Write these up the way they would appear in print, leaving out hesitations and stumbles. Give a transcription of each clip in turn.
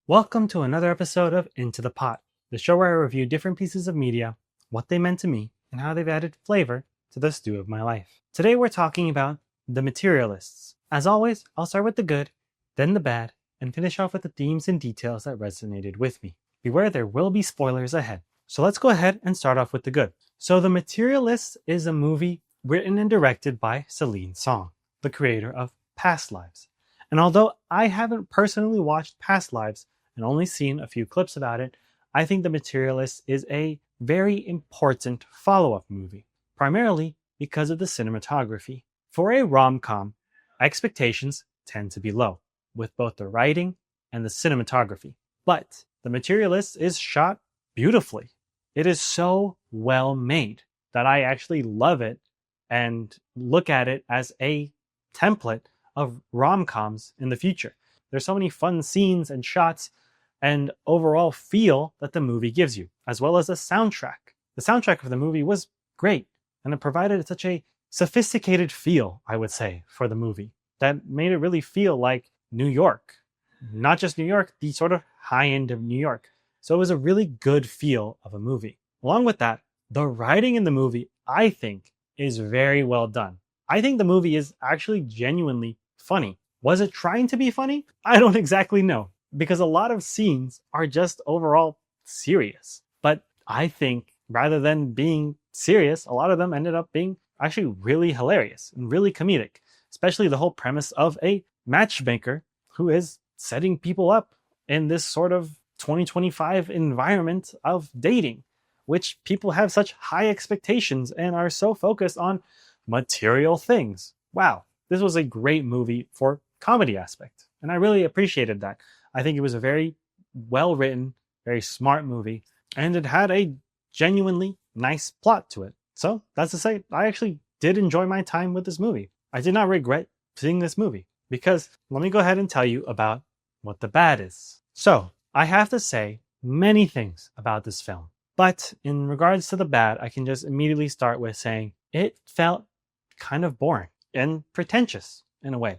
Welcome to another episode of Into the Pot, the show where I review different pieces of media, what they meant to me, and how they've added flavor to the stew of my life. Today we're talking about The Materialists. As always, I'll start with the good, then the bad, and finish off with the themes and details that resonated with me. Beware, there will be spoilers ahead. So let's go ahead and start off with the good. So The Materialists is a movie written and directed by Celine Song, the creator of Past Lives. And although I haven't personally watched Past Lives, and only seen a few clips about it, I think The Materialists is a very important follow-up movie, primarily because of the cinematography. For a rom-com, expectations tend to be low, with both the writing and the cinematography. But The Materialists is shot beautifully. It is so well made that I actually love it and look at it as a template of rom-coms in the future. There's so many fun scenes and shots and overall feel that the movie gives you, as well as the soundtrack. The soundtrack of the movie was great, and it provided such a sophisticated feel, I would say, for the movie, that made it really feel like New York. Not just New York, the sort of high end of New York. So it was a really good feel of a movie. Along with that, the writing in the movie, I think, is very well done. I think the movie is actually genuinely funny. Was it trying to be funny? I don't exactly know, because a lot of scenes are just overall serious. But I think rather than being serious, a lot of them ended up being actually really hilarious and really comedic, especially the whole premise of a matchmaker who is setting people up in this sort of 2025 environment of dating, which people have such high expectations and are so focused on material things. Wow, this was a great movie for comedy aspect, and I really appreciated that. I think it was a very well written, very smart movie, and it had a genuinely nice plot to it. So that's to say, I actually did enjoy my time with this movie. I did not regret seeing this movie, because let me go ahead and tell you about what the bad is. So I have to say many things about this film, but in regards to the bad, I can just immediately start with saying it felt kind of boring and pretentious in a way,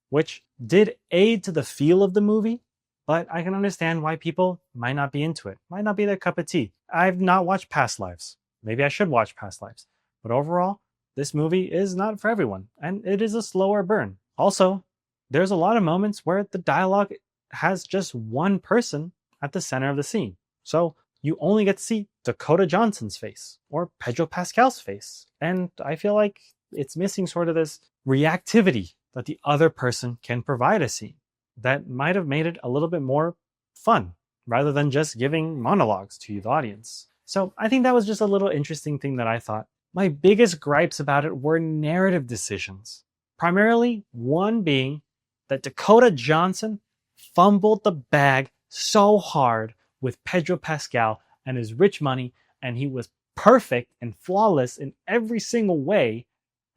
which did aid to the feel of the movie, but I can understand why people might not be into it, might not be their cup of tea. I've not watched Past Lives. Maybe I should watch Past Lives. But overall, this movie is not for everyone, and it is a slower burn. Also, there's a lot of moments where the dialogue has just one person at the center of the scene. So you only get to see Dakota Johnson's face or Pedro Pascal's face. And I feel like it's missing sort of this reactivity that the other person can provide a scene that might have made it a little bit more fun rather than just giving monologues to the audience. So I think that was just a little interesting thing that I thought. My biggest gripes about it were narrative decisions. Primarily, one being that Dakota Johnson fumbled the bag so hard with Pedro Pascal and his rich money, and he was perfect and flawless in every single way.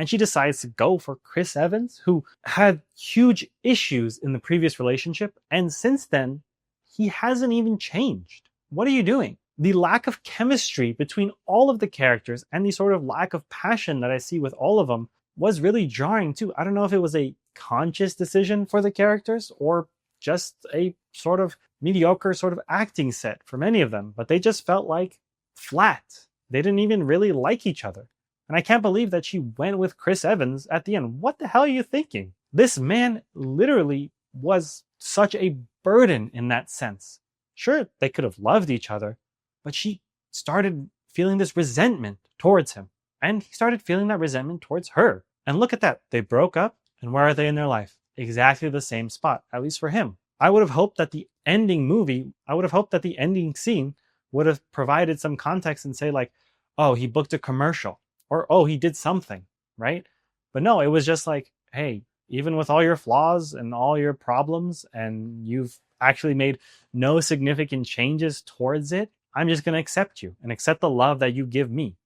And she decides to go for Chris Evans, who had huge issues in the previous relationship. And since then, he hasn't even changed. What are you doing? The lack of chemistry between all of the characters and the sort of lack of passion that I see with all of them was really jarring too. I don't know if it was a conscious decision for the characters or just a sort of mediocre sort of acting set for many of them, but they just felt like flat. They didn't even really like each other. And I can't believe that she went with Chris Evans at the end. What the hell are you thinking? This man literally was such a burden in that sense. Sure, they could have loved each other, but she started feeling this resentment towards him. And he started feeling that resentment towards her. And look at that. They broke up, and where are they in their life? Exactly the same spot, at least for him. I would have hoped that the ending scene would have provided some context and say like, oh, he booked a commercial. Or, oh, he did something, right? But no, it was just like, hey, even with all your flaws and all your problems, and you've actually made no significant changes towards it, I'm just going to accept you and accept the love that you give me.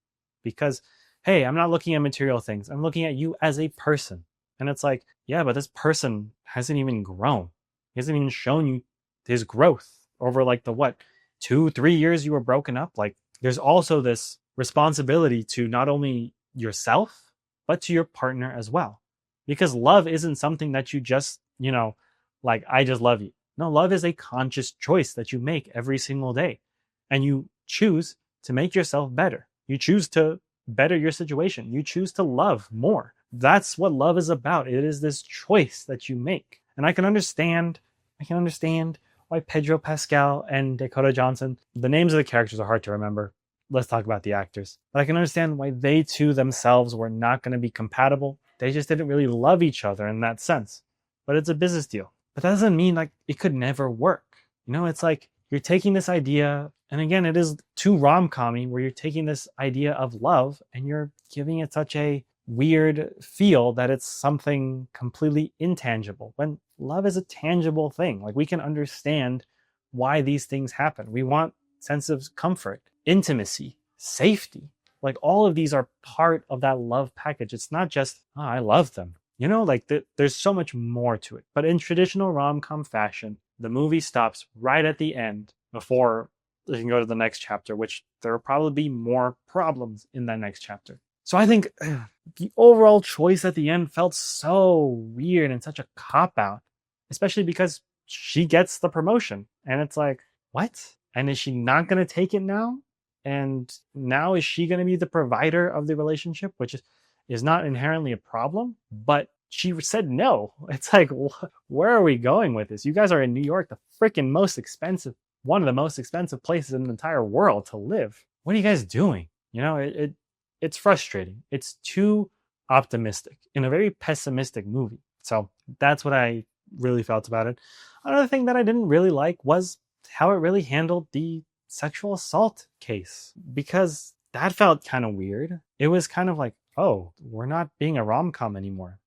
Because, hey, I'm not looking at material things. I'm looking at you as a person. And it's like, yeah, but this person hasn't even grown. He hasn't even shown you his growth over like the, 2-3 years you were broken up? Like, there's also this responsibility to not only yourself, but to your partner as well. Because love isn't something that you just, like, I just love you. No, love is a conscious choice that you make every single day. And you choose to make yourself better. You choose to better your situation. You choose to love more. That's what love is about. It is this choice that you make. And I can understand why Pedro Pascal and Dakota Johnson, the names of the characters are hard to remember. Let's talk about the actors. But I can understand why they two themselves were not going to be compatible. They just didn't really love each other in that sense. But it's a business deal. But that doesn't mean like it could never work. It's like you're taking this idea, and again, it is too rom-commy, where you're taking this idea of love and you're giving it such a weird feel that it's something completely intangible, when love is a tangible thing. Like, we can understand why these things happen. We want sense of comfort, intimacy, safety. Like, all of these are part of that love package. It's not just, oh, I love them. There's so much more to it. But in traditional rom-com fashion, the movie stops right at the end before they can go to the next chapter, which there will probably be more problems in that next chapter. So I think the overall choice at the end felt so weird and such a cop-out, especially because she gets the promotion. And it's like, what? And is she not going to take it now? And now is she going to be the provider of the relationship, which is not inherently a problem? But she said no. It's like, where are we going with this? You guys are in New York, the freaking one of the most expensive places in the entire world to live. What are you guys doing? It's frustrating. It's too optimistic in a very pessimistic movie. So that's what I really felt about it. Another thing that I didn't really like was how it really handled the sexual assault case, because that felt kind of weird. It was kind of like, oh, we're not being a rom-com anymore.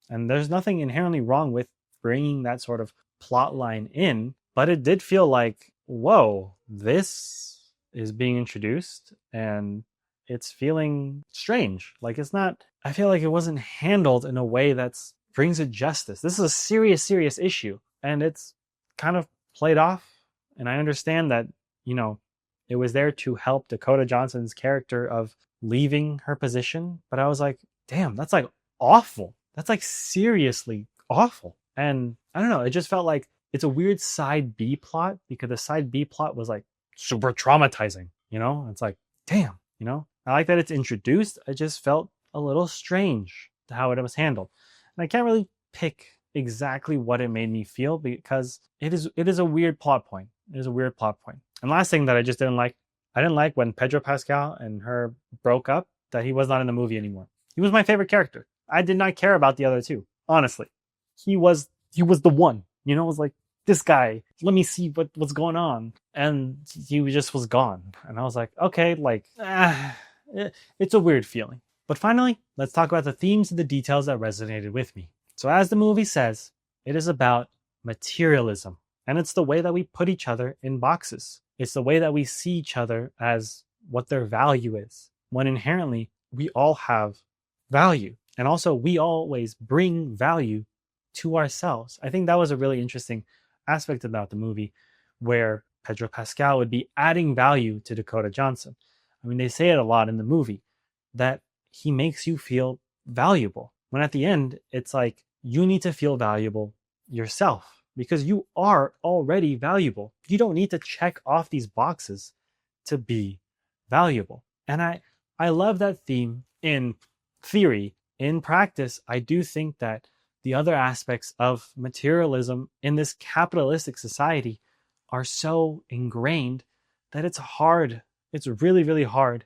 And there's nothing inherently wrong with bringing that sort of plot line in, but it did feel like, whoa, this is being introduced and it's feeling strange. Like, it's not, I feel like it wasn't handled in a way that's brings it justice. This is a serious, serious issue, and it's kind of played off. And I understand that, it was there to help Dakota Johnson's character of leaving her position. But I was like, damn, that's like awful. That's like seriously awful. And I don't know, it just felt like it's a weird side B plot, because the side B plot was like super traumatizing, It's like, damn, I like that it's introduced. I just felt a little strange to how it was handled. And I can't really pick exactly what it made me feel, because it is a weird plot point. It is a weird plot point. And last thing that I just didn't like, I didn't like when Pedro Pascal and her broke up, that he was not in the movie anymore. He was my favorite character. I did not care about the other two, honestly. He was the one, it was like, this guy, let me see what's going on. And he just was gone. And I was like, okay, it's a weird feeling. But finally, let's talk about the themes and the details that resonated with me. So as the movie says, it is about materialism. And it's the way that we put each other in boxes. It's the way that we see each other as what their value is, when inherently we all have value. And also, we always bring value to ourselves. I think that was a really interesting aspect about the movie, where Pedro Pascal would be adding value to Dakota Johnson. I mean, they say it a lot in the movie, that he makes you feel valuable. When at the end, it's like, you need to feel valuable yourself, because you are already valuable. You don't need to check off these boxes to be valuable. And I love that theme in theory. In practice, I do think that the other aspects of materialism in this capitalistic society are so ingrained that it's hard. It's really, really hard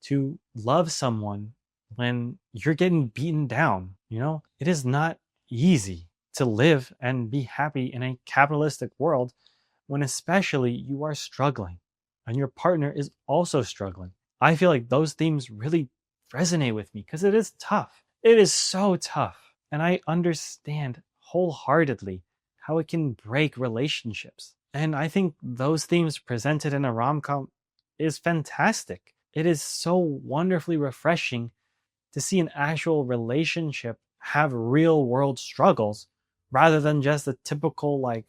to love someone when you're getting beaten down. It is not easy to live and be happy in a capitalistic world, when especially you are struggling and your partner is also struggling. I feel like those themes really resonate with me, because it is tough. It is so tough. And I understand wholeheartedly how it can break relationships. And I think those themes presented in a rom-com is fantastic. It is so wonderfully refreshing to see an actual relationship have real world struggles, rather than just a typical, like,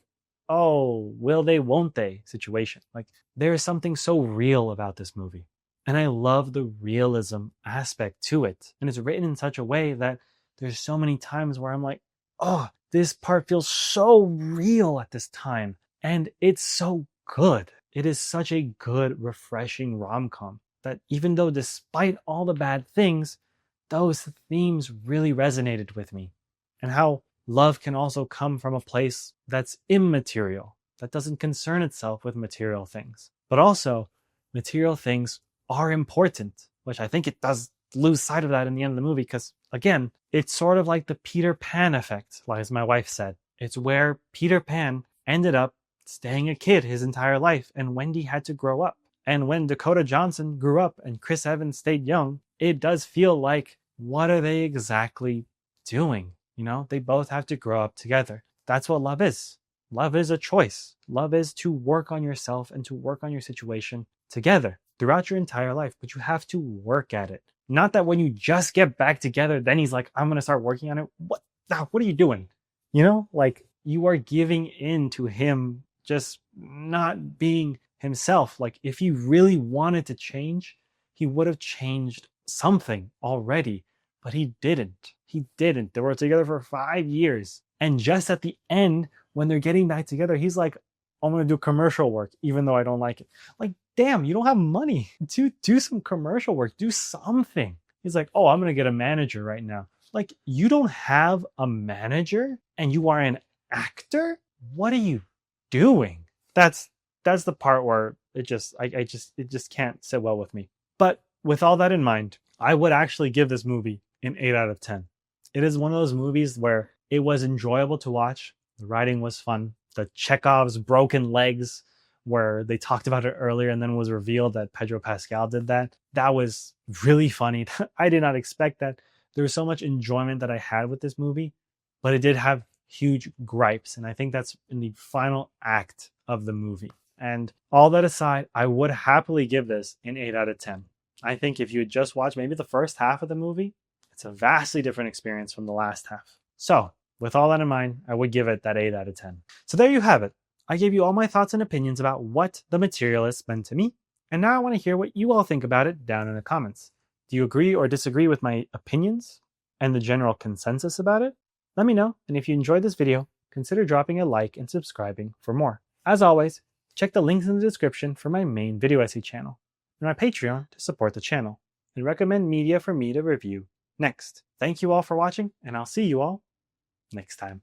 oh, will they, won't they situation. Like, there is something so real about this movie. And I love the realism aspect to it. And it's written in such a way that there's so many times where I'm like, oh, this part feels so real at this time. And it's so good. It is such a good, refreshing rom-com that even though despite all the bad things, those themes really resonated with me. And how love can also come from a place that's immaterial, that doesn't concern itself with material things. But also, material things are important, which I think it does lose sight of that in the end of the movie because, again, it's sort of like the Peter Pan effect, as my wife said. It's where Peter Pan ended up staying a kid his entire life, and Wendy had to grow up. And when Dakota Johnson grew up and Chris Evans stayed young, it does feel like, what are they exactly doing? You know, they both have to grow up together. That's what love is. Love is a choice. Love is to work on yourself and to work on your situation together throughout your entire life, but you have to work at it. Not that when you just get back together, then he's like, I'm going to start working on it. What are you doing? You know, like you are giving in to him just not being himself. Like if he really wanted to change, he would have changed something already, but he didn't. He didn't. They were together for 5 years. And just at the end, when they're getting back together, he's like, I'm going to do commercial work, even though I don't like it. Like, damn, you don't have money to do some commercial work. Do something. He's like, oh, I'm going to get a manager right now. Like, you don't have a manager and you are an actor? What are you doing? That's the part where it just can't sit well with me. But with all that in mind, I would actually give this movie an 8 out of 10. It is one of those movies where it was enjoyable to watch. The writing was fun. The Chekhov's broken legs, where they talked about it earlier and then was revealed that Pedro Pascal did that. That was really funny. I did not expect that. There was so much enjoyment that I had with this movie, but it did have huge gripes. And I think that's in the final act of the movie. And all that aside, I would happily give this an 8 out of 10. I think if you had just watched maybe the first half of the movie, it's a vastly different experience from the last half. So, with all that in mind, I would give it that 8 out of 10. So there you have it. I gave you all my thoughts and opinions about what The Materialists meant to me, and now I want to hear what you all think about it down in the comments. Do you agree or disagree with my opinions and the general consensus about it? Let me know, and if you enjoyed this video, consider dropping a like and subscribing for more. As always, check the links in the description for my main video essay channel and my Patreon to support the channel, and recommend media for me to review next. Thank you all for watching, and I'll see you all next time.